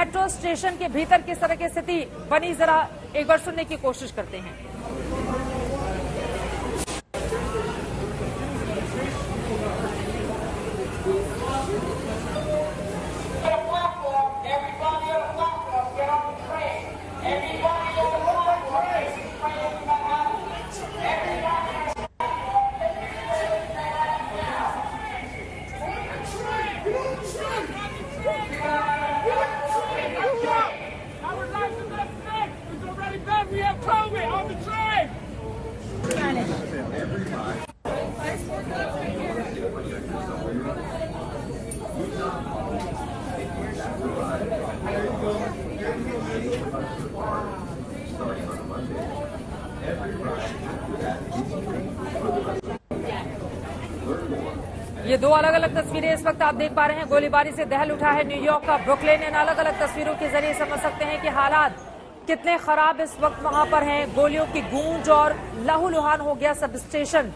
Metro station के भीतर किस तरह की स्थिति बनी, जरा एक बार सुनने की कोशिश करते हैं। ये दो अलग अलग तस्वीरें इस वक्त आप देख पा रहे हैं। गोलीबारी से दहल उठा है न्यूयॉर्क का ब्रुकलिन। इन अलग अलग तस्वीरों के जरिए समझ सकते हैं कि हालात कितने खराब इस वक्त वहां पर हैं। गोलियों की गूंज और लहूलुहान हो गया सब स्टेशन।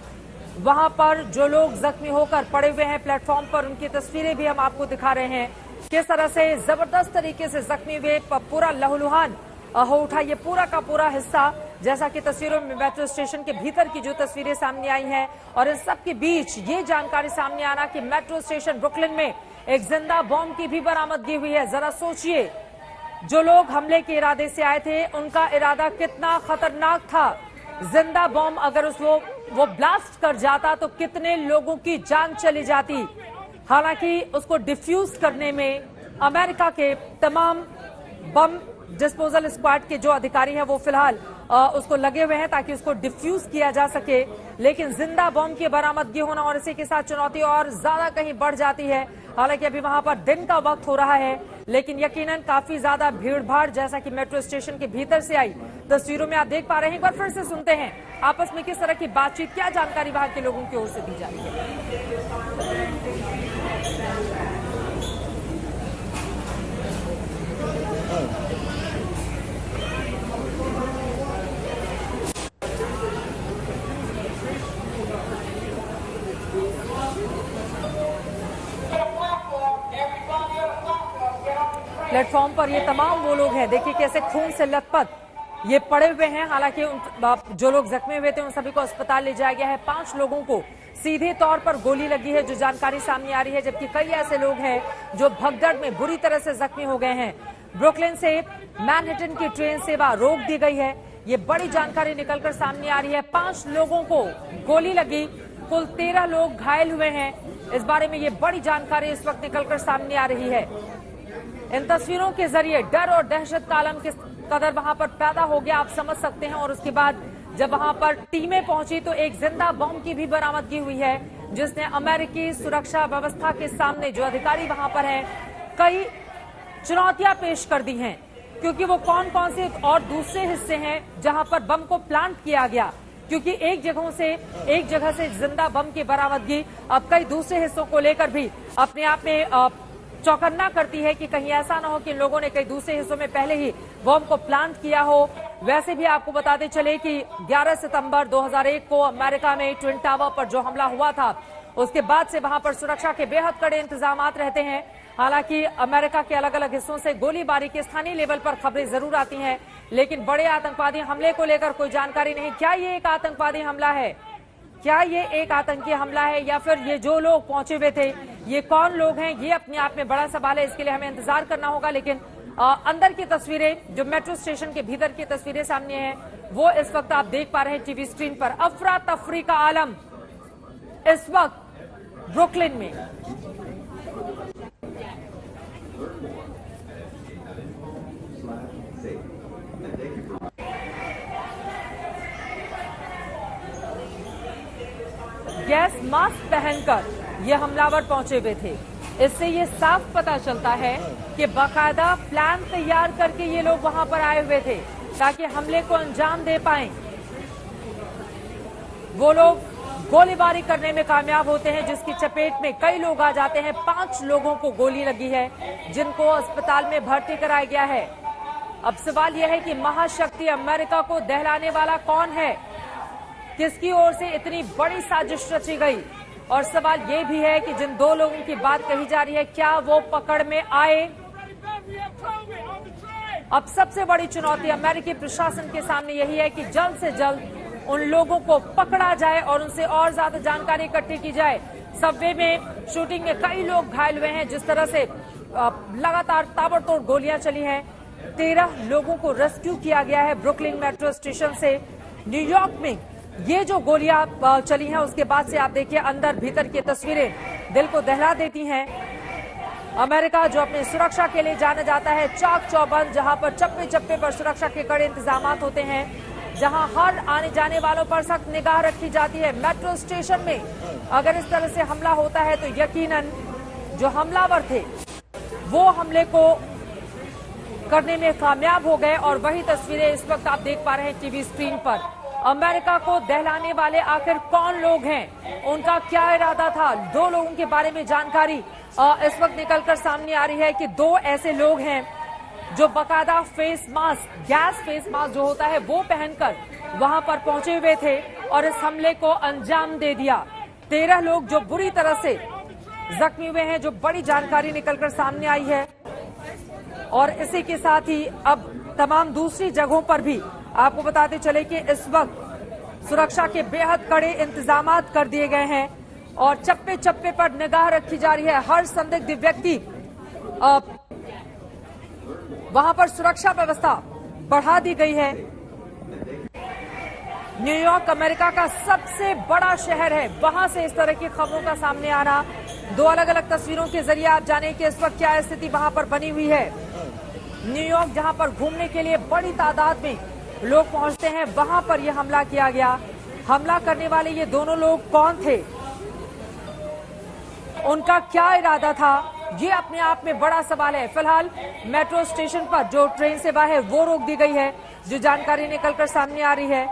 वहां पर जो लोग जख्मी होकर पड़े हुए हैं प्लेटफॉर्म पर, उनकी तस्वीरें भी हम आपको दिखा रहे हैं। किस तरह से जबरदस्त तरीके से जख्मी हुए, पूरा लहूलुहान हो उठा ये पूरा का पूरा हिस्सा। जैसा कि तस्वीरों में मेट्रो स्टेशन के भीतर की जो तस्वीरें सामने आई हैं, और इन सब के बीच ये जानकारी सामने आना कि मेट्रो स्टेशन ब्रुकलिन में एक जिंदा बॉम्ब की भी बरामदगी हुई है। जरा सोचिए, जो लोग हमले के इरादे से आए थे उनका इरादा कितना खतरनाक था। जिंदा बॉम्ब अगर वो ब्लास्ट कर जाता तो कितने लोगों की जान चली जाती। हालांकि उसको डिफ्यूज करने में अमेरिका के तमाम बम डिस्पोजल स्क्वाड के जो अधिकारी हैं वो फिलहाल उसको लगे हुए हैं ताकि उसको डिफ्यूज किया जा सके। लेकिन जिंदा बॉम्ब की बरामदगी होना और इसी के साथ चुनौती और ज्यादा कहीं बढ़ जाती है। हालांकि अभी वहां पर दिन का वक्त हो रहा है, लेकिन यकीनन काफी ज्यादा भीड़ भाड़ जैसा कि मेट्रो स्टेशन के भीतर से आई तस्वीरों में आप देख पा रहे हैं। एक बार फिर से सुनते हैं आपस में किस तरह की बातचीत, क्या जानकारी वहां के लोगों की ओर से दी जा रही है। प्लेटफॉर्म पर ये तमाम वो लोग हैं, देखिए कैसे खून से लथपथ ये पड़े हुए हैं। हालांकि जो लोग जख्मी हुए थे उन सभी को अस्पताल ले जाया गया है। 5 लोगों को सीधे तौर पर गोली लगी है, जो जानकारी सामने आ रही है, जबकि कई ऐसे लोग हैं जो भगदड़ में बुरी तरह से जख्मी हो गए हैं। ब्रुकलिन से मैनहट्टन की ट्रेन सेवा रोक दी गई है, ये बड़ी जानकारी निकलकर सामने आ रही है। 5 लोगों को गोली लगी, कुल 13 लोग घायल हुए हैं। इस बारे में ये बड़ी जानकारी इस वक्त निकलकर सामने आ रही है। इन तस्वीरों के जरिए डर और दहशत का आलम किस कदर वहां पर पैदा हो गया आप समझ सकते हैं। और उसके बाद जब वहां पर टीमें पहुंची तो एक जिंदा बॉम्ब की भी बरामदगी हुई है, जिसने अमेरिकी सुरक्षा व्यवस्था के सामने जो अधिकारी वहां पर हैं कई चुनौतियां पेश कर दी हैं। क्योंकि वो कौन कौन से और दूसरे हिस्से हैं जहां पर बम को प्लांट किया गया, क्योंकि एक जगह से जिंदा बम की बरामदगी अब कई दूसरे हिस्सों को लेकर भी अपने आप में चौकन्ना करती है कि कहीं ऐसा ना हो कि लोगों ने कई दूसरे हिस्सों में पहले ही बम को प्लांट किया हो। वैसे भी आपको बताते चले कि 11 सितंबर 2001 को अमेरिका में ट्विन टावर पर जो हमला हुआ था, उसके बाद से वहां पर सुरक्षा के बेहद कड़े इंतजामात रहते हैं। हालांकि अमेरिका के अलग अलग हिस्सों से गोलीबारी के स्थानीय लेवल पर खबरें जरूर आती हैं, लेकिन बड़े आतंकवादी हमले को लेकर कोई जानकारी नहीं। क्या ये एक आतंकवादी हमला है, क्या ये एक आतंकी हमला है, या फिर ये जो लोग पहुंचे हुए थे ये कौन लोग हैं, ये अपने आप में बड़ा सवाल है। इसके लिए हमें इंतजार करना होगा। लेकिन अंदर की तस्वीरें, जो मेट्रो स्टेशन के भीतर की तस्वीरें सामने हैं, वो इस वक्त आप देख पा रहे हैं टीवी स्क्रीन पर। अफरा तफरी का आलम इस वक्त ब्रुकलिन में। गैस मास्क पहनकर ये हमलावर पहुंचे हुए थे। इससे ये साफ पता चलता है कि बाकायदा प्लान तैयार करके ये लोग वहां पर आए हुए थे ताकि हमले को अंजाम दे पाएं। वो लोग गोलीबारी करने में कामयाब होते हैं, जिसकी चपेट में कई लोग आ जाते हैं। 5 लोगों को गोली लगी है, जिनको अस्पताल में भर्ती कराया गया है। अब सवाल यह है कि महाशक्ति अमेरिका को दहलाने वाला कौन है, किसकी ओर से इतनी बड़ी साजिश रची गई। और सवाल यह भी है कि जिन 2 लोगों की बात कही जा रही है, क्या वो पकड़ में आए। अब सबसे बड़ी चुनौती अमेरिकी प्रशासन के सामने यही है कि जल्द से जल्द उन लोगों को पकड़ा जाए और उनसे और ज्यादा जानकारी इकट्ठी की जाए। सबवे में शूटिंग में कई लोग घायल हुए हैं। जिस तरह से लगातार ताबड़तोड़ गोलियां चली हैं, 13 लोगों को रेस्क्यू किया गया है ब्रुकलिन मेट्रो स्टेशन से। न्यूयॉर्क में ये जो गोलियां चली हैं उसके बाद से आप देखिए अंदर भीतर की तस्वीरें दिल को दहला देती हैं। अमेरिका जो अपनी सुरक्षा के लिए जाना जाता है चाक चौबंद, जहां पर चप्पे चप्पे पर सुरक्षा के कड़े इंतजाम होते हैं, जहां हर आने जाने वालों पर सख्त निगाह रखी जाती है। मेट्रो स्टेशन में अगर इस तरह से हमला होता है तो यकीनन जो हमलावर थे वो हमले को करने में कामयाब हो गए। और वही तस्वीरें इस वक्त आप देख पा रहे हैं टीवी स्क्रीन पर। अमेरिका को दहलाने वाले आखिर कौन लोग हैं, उनका क्या इरादा था? 2 लोगों के बारे में जानकारी इस वक्त निकलकर सामने आ रही है कि 2 ऐसे लोग हैं जो बकायदा face mask, gas face mask जो होता है वो पहनकर वहां पर पहुंचे हुए थे और इस हमले को अंजाम दे दिया। 13 लोग जो बुरी तरह से जख्मी हुए हैं, जो बड़ी जानकारी निकलकर सामने आई है। और इसी के साथ ही अब तमाम दूसरी जगहों पर भी आपको बताते चले कि इस वक्त सुरक्षा के बेहद कड़े इंतजाम कर दिए गए हैं और चप्पे चप्पे पर निगाह रखी जा रही है। हर संदिग्ध व्यक्ति वहां पर सुरक्षा व्यवस्था बढ़ा दी गई है। न्यूयॉर्क अमेरिका का सबसे बड़ा शहर है, वहां से इस तरह की खबरों का सामने आना। 2 अलग अलग तस्वीरों के जरिए आप जाने कि इस वक्त क्या स्थिति वहां पर बनी हुई है। न्यूयॉर्क जहां पर घूमने के लिए बड़ी तादाद में लोग पहुंचते हैं, वहां पर यह हमला किया गया। हमला करने वाले ये दोनों लोग कौन थे, उनका क्या इरादा था, ये अपने आप में बड़ा सवाल है। फिलहाल मेट्रो स्टेशन पर जो ट्रेन सेवा है वो रोक दी गई है, जो जानकारी निकलकर सामने आ रही है।